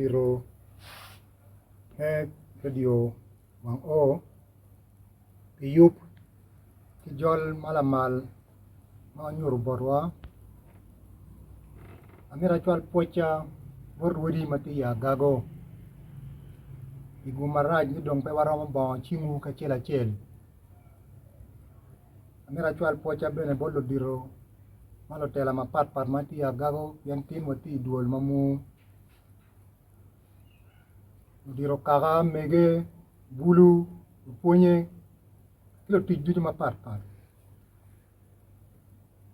Biro radio wang o yup ti jol malamal ma nyuru borwa amira chwal pocha wodi mati ya gago igumaraj ni dong pe waro mo chingu ka chela chel amira chwal pocha bene bolo diro malo tela ma pat mati ya gago yan tin wati duol mamu diro kaga mege bulu ponye lo tijju ma pat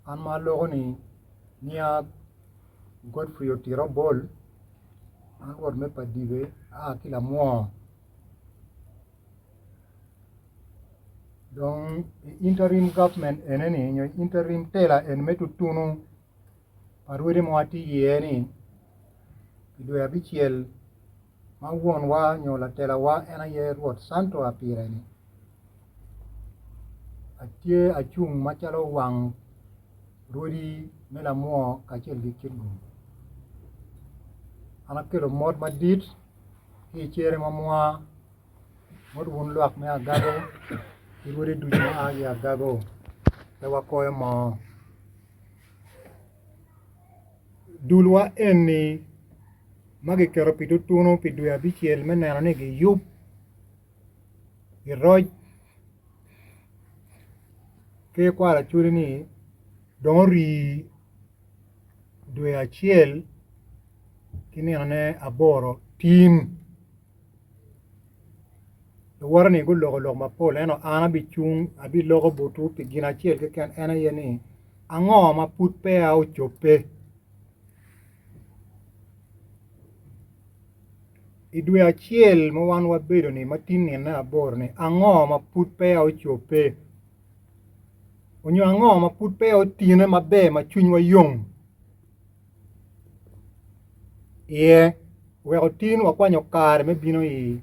an ma logo ni nia Godfrey Otiro bol an wor me padive a kila mo donc interim government eneni nyo interim tela en metu tunu parwede mo ati yeni do ya bichiel ma won wa nyola tela wa ena ye ruot santo apireni atie achung machalo wang rodi mela mo kachel gi kingu ana kelo mod madit ki chere mamwa mod won luak me agago ki rodi du ma agi agago tawa koyo mo dulwa enni magi kero pitu tuno pitu ya bichiel meneno ni gi yup gi roj ke kwara churi ni don ri dwe achiel kineno ne aboro tim warni go logo mapol eno ana bi chung abi logo butu pi gina achiel ke ken ena yeni ango ma put pe au chope idwe achiel mo wan wabedo ni matin ni na abor ni ango ma put pe au chope onyo ango ma put pe au tine mabe ma chuny wa yong ye we otin wa kwanyo kar me bino yi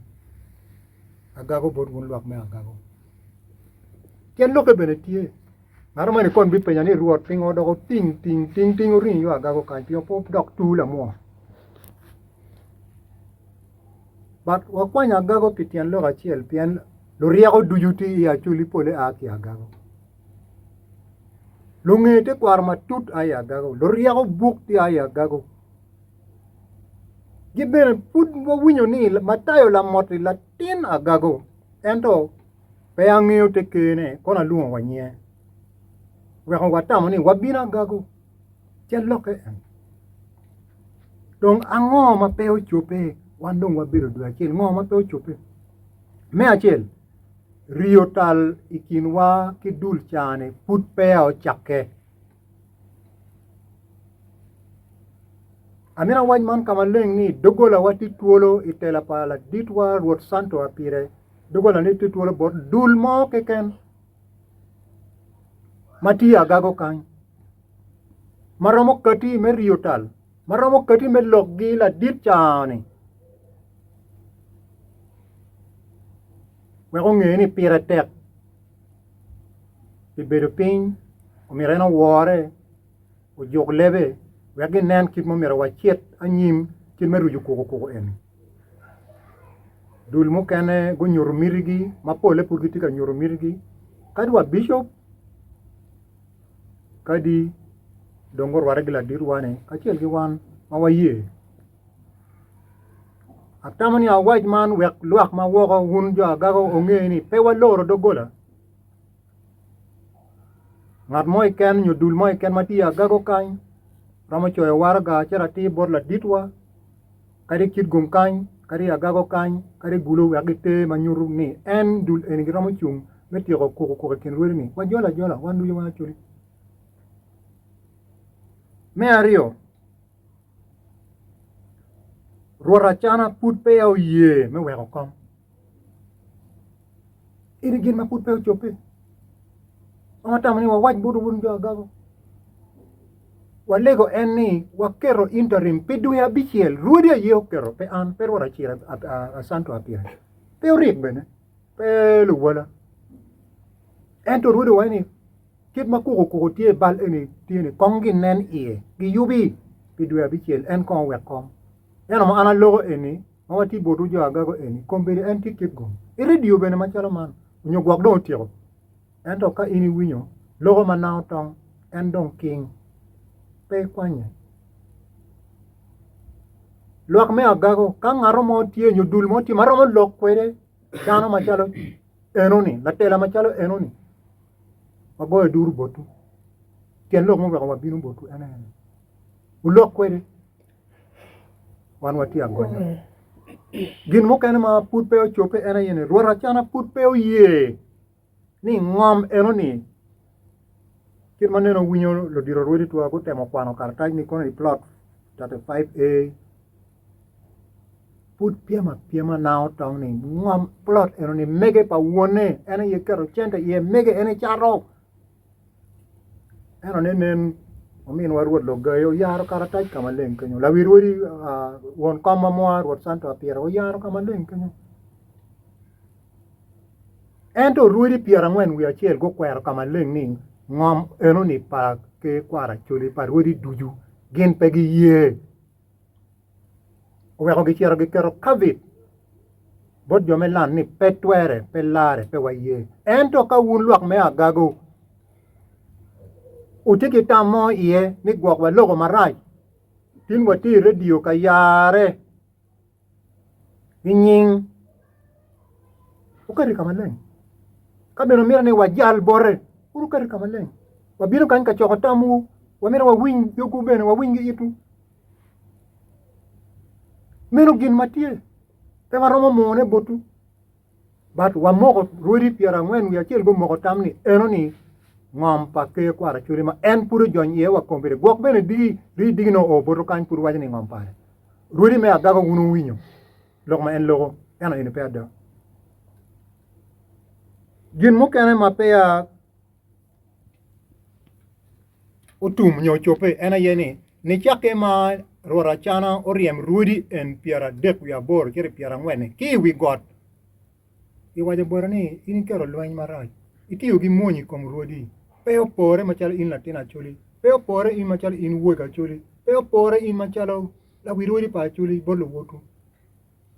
agago bor gun luak me agago ken loke benetie maro mane kon bi penya ni ruot pingo dogo ting uri yo agago kan pio pop dok tu la mo bat wa kwanya agago pitian lo achiel pien lo riago dujuti ya chuli pole aki agago lo ngete kwar matut ay agago lo riago buk ti ay agago gibere put wo winyo ni matayo la moti la tin agago ento pe angeo te kene kona luo wanye we ko watamo ni wabina agago chen loke en dong ango ma pe o chope wandong wabiro dua chel ngo ma pe o chope me achel riotal ikinwa kidul chane put pe o chakke amina wajman kamaleng ni dogola wati tuolo itela pala ditwa ruot santo apire dogola ni tuolo bot dul mo keken mati agago kan maromo kati me riotal maromo kati me loggi la dit chane we ko ngeni pire tek ibedo pin o mirena wore o joglebe wagi nen kit mo mero wachiet anyim kin meru ju koko en dul mo kane go nyoro mirigi mapole purgiti ka nyoro mirigi kadwa bishop kadi dongor waragila dirwane kachiel gi wan mawaye atamani awaj man wek luak ma wogo wun jo agago ongeni pe waloro dogola ngat moy ken nyu dul moy ken mati agago kan ramo choy warga chera ti borla ditwa kari kit gum kan kari agago kan kari gulo wagite manyuru ni en dul en ramo chung meti ko ken ruer ni wajola wandu yoma chuli me ario ruora chana put pe au ye me wego kom iri gin ma put pe chope amatamani wa waj budu bun jo agago walego enni wakero interim pidu ya bichiel rudia ye okero pe an per ora chira a santo apira pe orik bene pe lu wala ento rudo wani kit makuko ko tie bal eni tiene kongi nen ie gi yubi pidu ya bichiel en kon wekom yana mo ana logo eni mawati bodu jo agago eni kombere anti kitgo iradio bene machalo man unyo gwak don tiro ento ka ini winyo logo manao tong endong king pe kwanye luak me agago ka ngaro mo tie nyudul mo ti maro mo lok kwere chano machalo enoni latela machalo enoni magoye duru botu kien lok mo wa binu botu ene ulok kwere wan wati agonya gin mo kene ma put pe chope ene yene ruara chana put pe ye ni ngom enoni kin maneno winyo lo diro ruedi to ko temo kwano kartaj ni kono i plot 35A put piema now tong ni ngom plot enoni mege pa wone ene ye kero chente ye mege ene charo enoni nen omin waruot lo gayo yaro kartaj kamaleng kenyo la wirwori won kama mo ruot santo apiero yaro kamaleng kenyo ento ruedi piera ngwen wi achiel go kwero kamaleng ni ngom enoni pa ke kwara chuli pa ruedi duju gin pegi ye weko gi chiero gi kero kavit bod jome lan ni petwere pelare pe waye ento ka wun luak me agago utiki tamo iye ni gwak wa logo maraj tin wati radio ka yare nying ukari kamaleng kabeno mira ni wajal bore ukari kamaleng wabiro kan ka chokotamu wamira wa wing yoku bene wa wing itu meno gin matie te maromo mone botu bat wa moko ruedi piera ngwen wi achiel go moko tamni enoni ngom pa ke kwara churi ma en puru jon ye wa kombere gok bene digi no o botu kan puru wajni ngom pare ruedi me agago gunu winyo lok ma en logo yana ine peada gin mo kene ma pea utum nyo chope ena yeni ni chake ma rora chana oriem ruedi en piera dek wi abor kere piera ngwene ki wi got i waje borani ini kero lweny maraj itiyo gi monyi kom ruodi peo pore machalo in latina chuli peo pore in machalo in wuoga chuli peo pore in machalo la wi ruodi pa chuli bolo wotu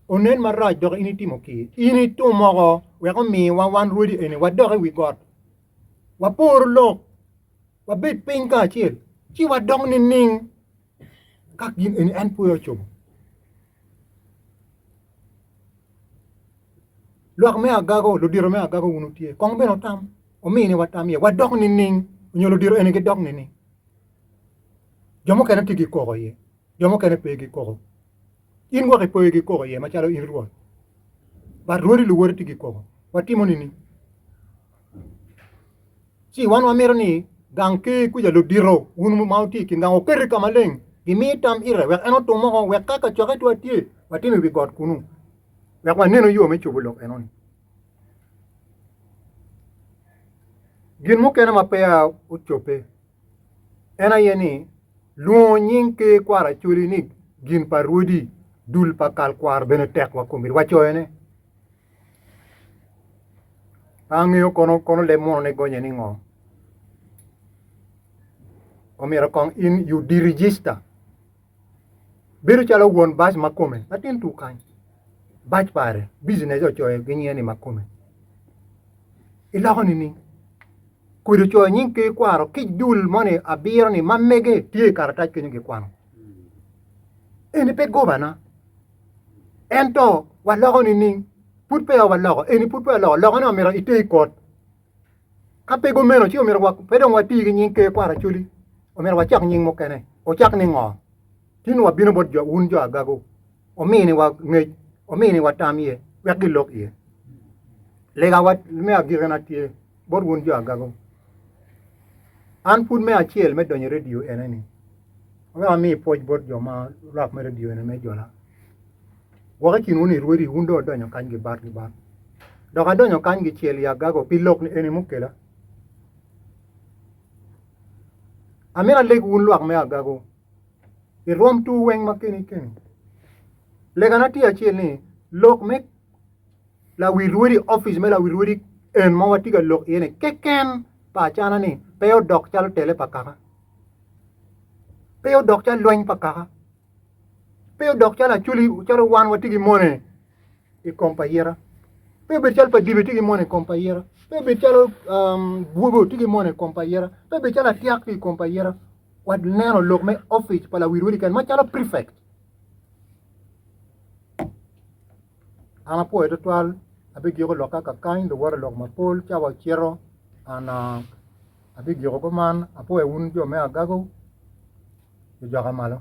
onen maraj dok ini timo ki ini tumogo weko mi wan ruodi ene wadoke wi got wapor lok wabet piny ka achiel chi wadok ni ning kak gin eni en puyo chobo luak me agago lo diro me agago unu tie kong beno tam omini watam ye wadok ni ning nyolo diro ene ge dok ni ning jomo kene tigi koko ye jomo kene pegi koko in wake pegi koko ye machalo in ruo ba ruori lu wori tigi koko watimo ni ning si wan wamiro ni gang ke kuja lo diro unu mauti kingang okere kamaleng gimi tam ire wek eno tumo wek kaka choke tu atie watimi wi god kunu wek maneno yo me chubulok enoni gin mo kena mapea uchope ena yeni luo nying ke kwara chuli ni gin parudi dul pakal kwar bene tek wa kumbir wachoene angyo kono le mono ne gonye ni ngo omira kong in you di-register biru chalo won bas makome atin tu kan bach pare business o choy ginye ni makome ilaho ni kudu choy nyin ke kwaro ki dul mone abiro ni mamege tie karata kenyu ke kwano eni pe gobana ento walogo ni put pe walogo eni put pe logo no mira ite kot kape go meno chi omira wa pedon wati nyin ke kwara chuli omira wachak nying mo kene o chak ni ngo tin wa bino bod jo un jo agago omini wa nge omini wa tamie wek lok ye lega wat me agirana tie bod un jo agago an pun me achiel me donyo radio eneni wa mi poj bod jo ma rap me radio ene me jola wa ki nuni ruori hundo donyo kan gi bar doka donyo kan gi chiel ya agago pilok ni ene mukela amira leg un luak me agago i rom tu weng makini kini lega na ti achiel ni lok me la wirwiri office me la wirwiri en mawatiga lok yene keken pa chana ni peo dok chal tele pakaka peo dok chal lweny pakaka pe dok chala chuli chalo wan watigi mone e compayera pe be chal pa dibe tigi mone compayera pe be chalo bubo tigi mone compayera pe be chala tiak ti compayera wad neno lok me office pala wirwiri kan ma chala prefect ana po eto twal abi giro loka ka kain do wara lok mapol chawa chero ana abi giro ko man apo e un jo me agago jo jaga malo